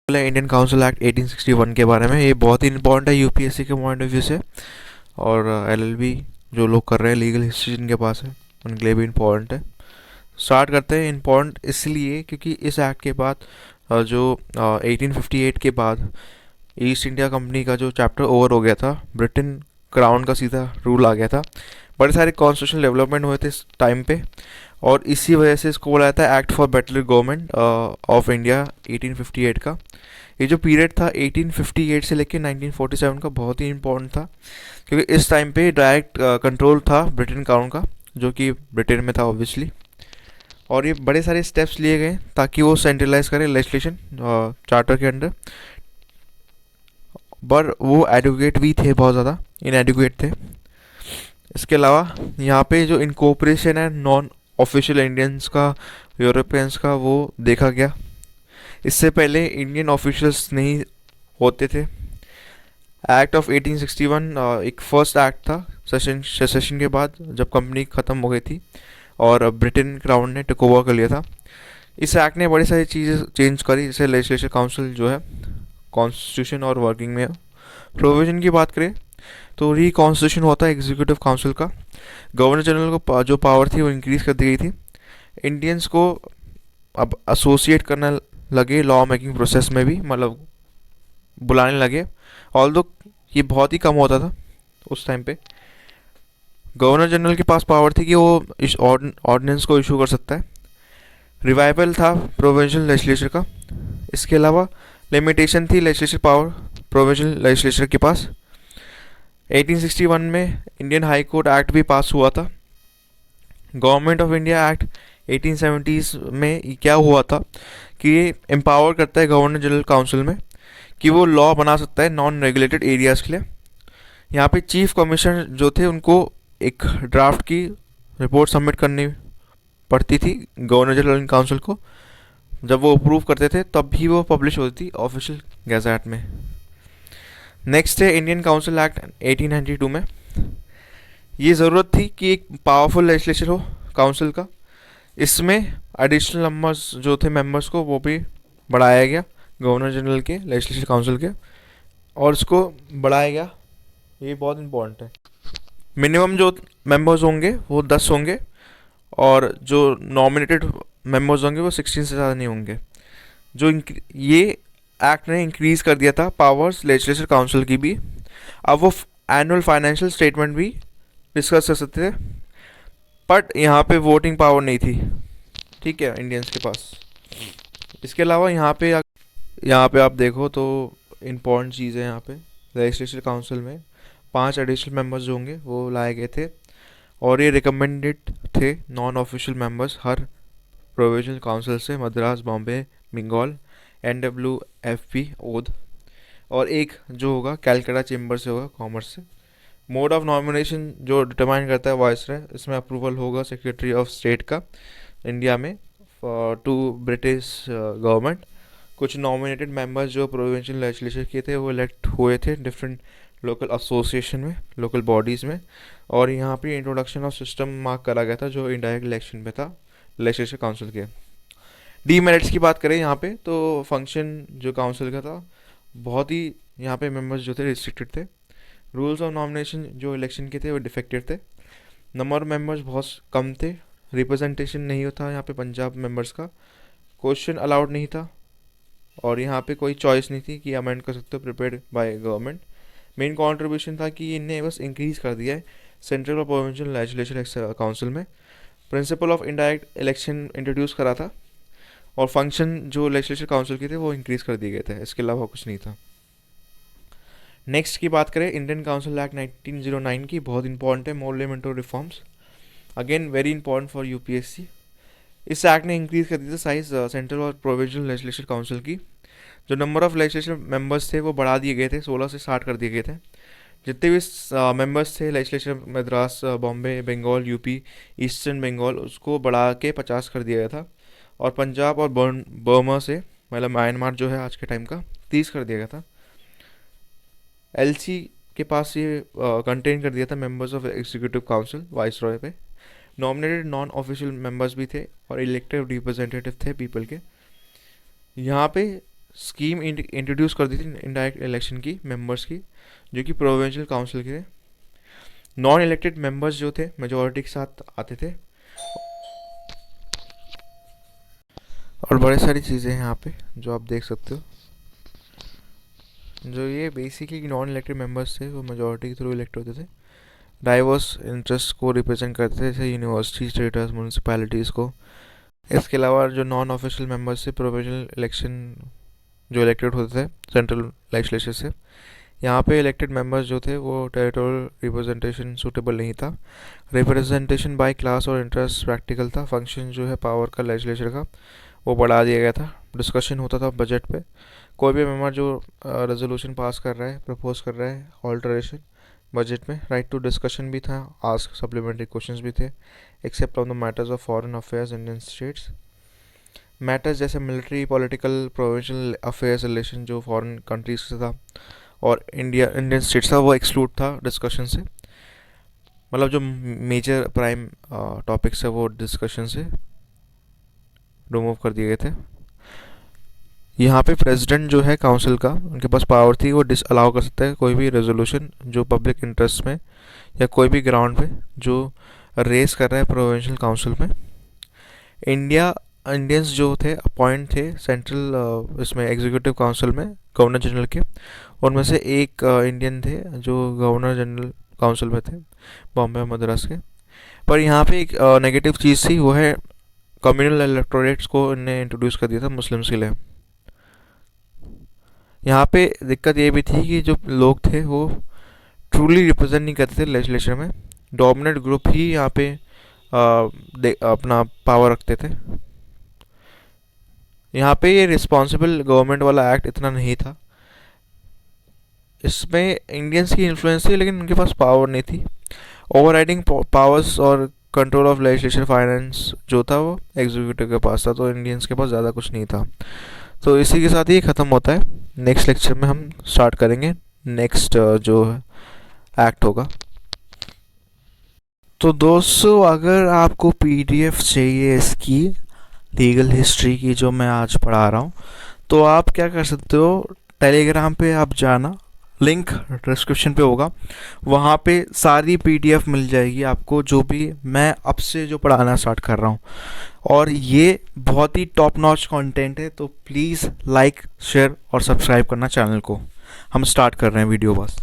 Indian council act 1861 के बारे में। ये बहुत ही इंपॉर्टेंट है यूपीएससी के पॉइंट ऑफ व्यू से, और एलएलबी जो लोग कर रहे हैं, लीगल हिस्ट्री जिनके पास है, उनके लिए भी इम्पोर्टेंट है। स्टार्ट करते हैं। इम्पोर्टेंट इसलिए क्योंकि इस एक्ट के बाद जो 1858 के बाद ईस्ट इंडिया कंपनी का जो चैप्टर ओवर हो गया था, ब्रिटेन क्राउन का सीधा रूल आ गया था। बड़े सारे कॉन्स्टिट्यूशनल डेवलपमेंट हुए थे इस टाइम पे, और इसी वजह से इसको बोला जाता है act for better government of India 1858 का। ये जो पीरियड था 1858 से लेकर 1947 का, बहुत ही इंपॉर्टेंट था, क्योंकि इस टाइम पे डायरेक्ट कंट्रोल था ब्रिटेन क्राउन का, जो कि ब्रिटेन में था ऑब्वियसली। और ये बड़े सारे स्टेप्स लिए गए ताकि वो सेंट्रलाइज करे लेजिस्लेशन चार्टर के अंडर, पर वो एडुकेट भी थे, बहुत ज़्यादा इनएडुकेट थे। इसके अलावा यहाँ पे जो इनकोपरेशन है नॉन ऑफिशियल इंडियंस का, यूरोपियंस का, वो देखा गया। इससे पहले इंडियन ऑफिशियल्स नहीं होते थे। एक्ट ऑफ 1861 एक फर्स्ट एक्ट था सेसेशन के बाद, जब कंपनी ख़त्म हो गई थी और ब्रिटेन क्राउन ने टेक ओवर कर लिया था। इस एक्ट ने बड़ी सारी चीज़ें चेंज करी, जैसे लेजिस्लेचर काउंसिल जो है कॉन्स्टिट्यूशन और वर्किंग में। प्रोविजन की बात करें तो रिकॉन्स्टिट्यूशन हुआ था एग्जीक्यूटिव काउंसिल का। गवर्नर जनरल को जो पावर थी वो इंक्रीज़ कर दी गई थी। इंडियंस को अब एसोसिएट करने लगे लॉ मेकिंग प्रोसेस में भी, मतलब बुलाने लगे, ऑल्दो ये बहुत ही कम होता था उस टाइम पे। गवर्नर जनरल के पास पावर थी कि वो इस ऑर्डिनेंस को इशू कर सकता है। रिवाइवल था प्रोविंशियल लेजिस्लेचर का। इसके अलावा लिमिटेशन थी लेजिस्लेचर पावर प्रोविंशियल लेजिस्लेचर के पास। 1861 में इंडियन हाई कोर्ट एक्ट भी पास हुआ था। Government of India act 1870s में क्या हुआ था कि ये एम्पावर करता है गवर्नर जनरल काउंसिल में कि वो लॉ बना सकता है नॉन रेगुलेटेड एरियाज़ के लिए। यहाँ पे चीफ कमिश्नर जो थे उनको एक ड्राफ्ट की रिपोर्ट सबमिट करनी पड़ती थी गवर्नर जनरल काउंसिल को। जब वो अप्रूव करते थे तब भी वो पब्लिश होती थी ऑफिशियल गैजेट में। नेक्स्ट है इंडियन काउंसिल एक्ट 1892 में। ये ज़रूरत थी कि एक पावरफुल लेजिस्लेचर हो काउंसिल का। इसमें एडिशनल नंबर्स जो थे मेंबर्स को, वो भी बढ़ाया गया गवर्नर जनरल के लेजिस्लेचर काउंसिल के, और इसको बढ़ाया गया। ये बहुत इंपॉर्टेंट है। मिनिमम जो मेंबर्स होंगे वो 10 होंगे, और जो नॉमिनेटेड मेंबर्स होंगे वो 16 से ज़्यादा नहीं होंगे। जो ये एक्ट ने इंक्रीज़ कर दिया था पावर्स लेजिस्लेचर काउंसिल की भी। अब वो एनुअल फाइनेंशियल स्टेटमेंट भी डिस्कस कर सकते थे, बट यहाँ पे वोटिंग पावर नहीं थी, ठीक है, इंडियंस के पास। इसके अलावा यहाँ पे आप देखो तो इम्पॉर्टेंट चीज़ है यहाँ पे, लेजिस्लेचर काउंसिल में 5 एडिशनल मेंबर्स जो होंगे वो लाए गए थे, और ये रिकमेंडेड थे नॉन ऑफिशियल मेंबर्स हर प्रोविंशियल काउंसिल से, मद्रास, बॉम्बे, बंगाल, NWFP ओध, और एक जो होगा कैलकाटा चेंबर से होगा, कॉमर्स से। मोड ऑफ नॉमिनेशन जो डिटरमाइन करता है वाइसरॉय, इसमें अप्रूवल होगा सेक्रेटरी ऑफ स्टेट का इंडिया में टू ब्रिटिश गवर्नमेंट। कुछ नॉमिनेटेड मेंबर्स जो प्रोविंशियल लेजिस्लेचर के थे वो इलेक्ट हुए थे डिफरेंट लोकल एसोसिएशन में, लोकल बॉडीज़ में। और यहाँ पे इंट्रोडक्शन ऑफ सिस्टम मार्क करा गया था जो इनडायरेक्ट इलेक्शन पे था लेजिस्लेचर काउंसिल के। डीमेरिट्स की बात करें यहाँ पे तो फंक्शन जो काउंसिल का था बहुत ही, यहाँ पे मेंबर्स जो थे रिस्ट्रिक्टेड थे। रूल्स ऑफ नॉमिनेशन जो इलेक्शन के थे वो डिफेक्टेड थे। नंबर ऑफ मेंबर्स बहुत कम थे। रिप्रेजेंटेशन नहीं होता यहाँ पे पंजाब मेंबर्स का। क्वेश्चन अलाउड नहीं था, और यहाँ पे कोई चॉइस नहीं थी कि अमेंड कर सकते हो prepared by government. Main contribution था कि इनने बस इंक्रीज़ कर दिया है सेंट्रल और प्रोविंशियल लेजिस्लेचर काउंसिल में। Principle of indirect election introduce करा था, और फंक्शन जो लेजिस्लेचर काउंसिल के थे वो इंक्रीज़ कर दिए गए थे। इसके अलावा कुछ नहीं था। नेक्स्ट की बात करें इंडियन काउंसिल एक्ट 1909 की, बहुत इंपॉर्टेंट है, Morley Minto reforms, again very important for UPSC. इस एक्ट ने इंक्रीज़ कर दी थी साइज सेंट्रल और प्रोविंशियल लेजिस्लेचर काउंसिल की। जो नंबर ऑफ लेजिस्लेचर मेंबर्स थे वो बढ़ा दिए गए थे, 16 से 60 कर दिए गए थे। जितने भी मेंबर्स थे legislature, Madras, Bombay, Bengal, UP, eastern Bengal, उसको बढ़ा के 50 कर दिया गया था। और पंजाब और बर्मा से, मतलब म्यांमार जो है आज के टाइम का, 30 कर दिया गया था। एलसी के पास ये कंटेन कर दिया था members of executive council viceroy पे। नॉमिनेटेड नॉन ऑफिशियल मेंबर्स भी थे, और इलेक्टेड रिप्रेजेंटेटिव थे पीपल के। यहाँ पे स्कीम इंट्रोड्यूस कर दी थी इनडायरेक्ट इलेक्शन की मेंबर्स की, जो कि प्रोविंशियल काउंसिल के थे। नॉन इलेक्टेड मेंबर्स जो थे मेजोरिटी के साथ आते थे। और बड़ी सारी चीज़ें हैं यहाँ पे जो आप देख सकते हो। जो ये बेसिकली नॉन इलेक्टेड मेंबर्स थे वो मेजोरिटी के थ्रू इलेक्ट होते थे। डाइवर्स इंटरेस्ट को रिप्रेजेंट करते थे, जैसे यूनिवर्सिटी, स्टेटस, म्यूनसिपैलिटीज़ को। इसके अलावा जो नॉन ऑफिशियल मेंबर्स थे प्रोविंशियल इलेक्शन जो इलेक्टेड होते थे सेंट्रल लेजिस्लेचर से, यहाँ पे इलेक्टेड मेंबर्स जो थे वो टेरिटोरियल रिप्रेजेंटेशन सूटेबल नहीं था। रिप्रेजेंटेशन बाय क्लास और इंटरेस्ट प्रैक्टिकल था। फंक्शन जो है पावर का लेजिस्लेचर का वो बढ़ा दिया गया था। डिस्कशन होता था बजट पे। कोई भी मेंबर जो रेजोल्यूशन पास कर रहा है, प्रपोज कर रहा है ऑल्टरेशन बजट में, राइट टू डिस्कशन भी था, आस्क सप्लीमेंट्री क्वेश्चंस भी थे, except on the matters of foreign affairs Indian states. Matters जैसे military, political, provincial affairs relation जो फॉरेन कंट्रीज से था और इंडियन स्टेट्स था वो एक्सक्लूड था डिस्कशन से। मतलब जो मेजर प्राइम टॉपिक्स है वो डिस्कशन से रिमूव कर दिए गए थे। यहाँ पे प्रेसिडेंट जो है काउंसिल का, उनके पास पावर थी, वो डिसअलाउ कर सकता है कोई भी रेजोल्यूशन जो पब्लिक इंटरेस्ट में या कोई भी ग्राउंड पे जो रेस कर रहा है प्रोविंशियल काउंसिल में। इंडियंस जो थे अपॉइंट थे सेंट्रल इसमें एग्जीक्यूटिव काउंसिल में गवर्नर जनरल के। उनमें से एक इंडियन थे जो गवर्नर जनरल काउंसिल में थे, बॉम्बे और मद्रास के। पर यहाँ पे एक नेगेटिव चीज़ थी, वो है कम्युनल इलेक्टोरेट्स को इन्हें इंट्रोड्यूस कर दिया था मुस्लिम्स के लिए। यहाँ पे दिक्कत ये भी थी कि जो लोग थे वो ट्रूली रिप्रेजेंट नहीं करते थे लेजिस्लेचर में। डोमिनेंट ग्रुप ही यहाँ पे अपना पावर रखते थे। यहाँ पे ये रिस्पॉन्सिबल गवर्नमेंट वाला एक्ट इतना नहीं था। इसमें इंडियंस की इन्फ्लुएंस थी लेकिन उनके पास पावर नहीं थी। ओवरराइडिंग पावर्स और कंट्रोल ऑफ लेजिस्लेशन फाइनेंस जो था वो एग्जीक्यूटिव के पास था, तो इंडियंस के पास ज़्यादा कुछ नहीं था। तो इसी के साथ ही ख़त्म होता है। नेक्स्ट लेक्चर में हम स्टार्ट करेंगे नेक्स्ट जो एक्ट होगा। तो दोस्तों अगर आपको पीडीएफ चाहिए इसकी लीगल हिस्ट्री की जो मैं आज पढ़ा रहा हूँ, तो आप क्या कर सकते हो, टेलीग्राम पे आप जाना, लिंक डिस्क्रिप्शन पे होगा, वहाँ पे सारी पीडीएफ मिल जाएगी आपको जो भी मैं अब से जो पढ़ाना स्टार्ट कर रहा हूँ। और ये बहुत ही टॉप नॉच कंटेंट है, तो प्लीज़ लाइक, शेयर और सब्सक्राइब करना चैनल को। हम स्टार्ट कर रहे हैं वीडियो बस।